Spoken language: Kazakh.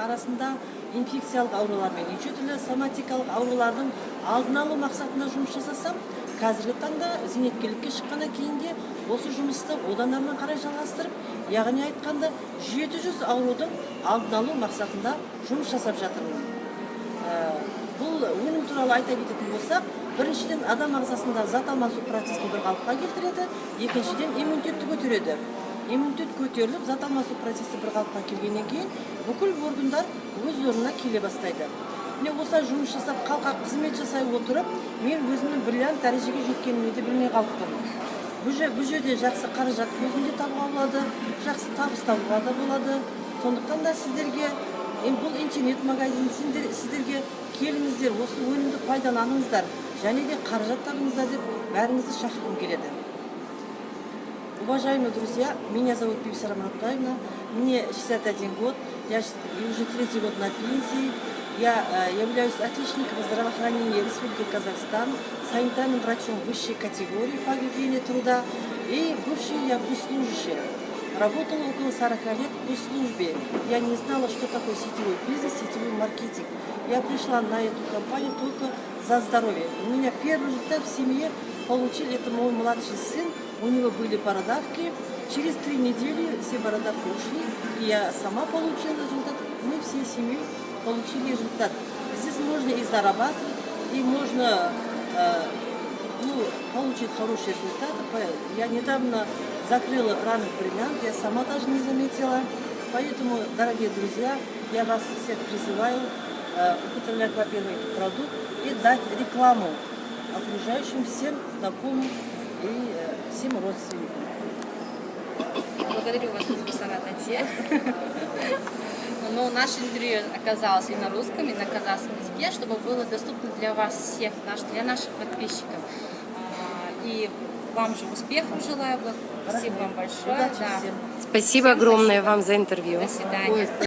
арасында инфекциялық аурулар мен неше түрлі соматикалық аурулардың алдын алу мақсатында жұмыс жасасам, қазіргі таңда зейнеткерлікке шыққаннан кейін де осы жұмысты одан әрмен қарай жалғастырып, яғни айтқанда 700 аурудың алдын алу мақсатында жұмыс жасап жатырмын. Бұл өнім туралы айта кететін болсақ, біріншіден адам ағзасында зат алмасу процесін бір қалыпқа келтіреді, екіншіден иммунитетті көтереді. Иммунитет көтеріліп, зат алмасу процесі бір қалыпқа келгеннен кейін бүкіл органдар өз орнына келе бастайды. Міне осылай жұмыс жасап, халыққа қызмет жасай отырып, мен өзімнің бриллиант дәрежеге жеткенімді де білмей қалыппын. Бұл жерде жақсы қаражат көзінде табуға болады, жақсы табыс табуға да болады. Сондықтан да сіздерге бұл интернет магазин сіздерге келіңіздер, осы өнімді пайдаланыңыздар, және де қаражат табыңыздар деп бәріңізді шақырғым келеді. Уважаемые друзья, меня зовут Певсара Маратбаевна, мне 61 год, я уже 3-й год на пенсии. Я являюсь отличником здравоохранения Республики Казахстан, санитарным врачом высшей категории по гигиене труда и бывший я госслужащая. Работала около 40 лет в госслужбе. Я не знала, что такое сетевой бизнес, сетевой маркетинг. Я пришла на эту компанию только за здоровье. У меня первый результат в семье получил, это мой младший сын. У него были бородавки. Через 3 недели все бородавки ушли. И я сама получила результат. Мы всей семьей получили результат. Здесь можно и зарабатывать, и можно получить хорошие результаты. Я недавно закрыла раны бриллиант, я сама даже не заметила. Поэтому, дорогие друзья, я вас всех призываю употреблять, во-первых, этот продукт и дать рекламу окружающим всем знакомым и всем родственникам. Благодарю вас, профессора Татьяна. Но наше интервью оказалось и на русском, и на казахском языке, чтобы было доступно для вас всех, для наших подписчиков. И вам же успехов желаю. Спасибо вам большое. Удачи всем. Спасибо огромное вам за интервью. До свидания.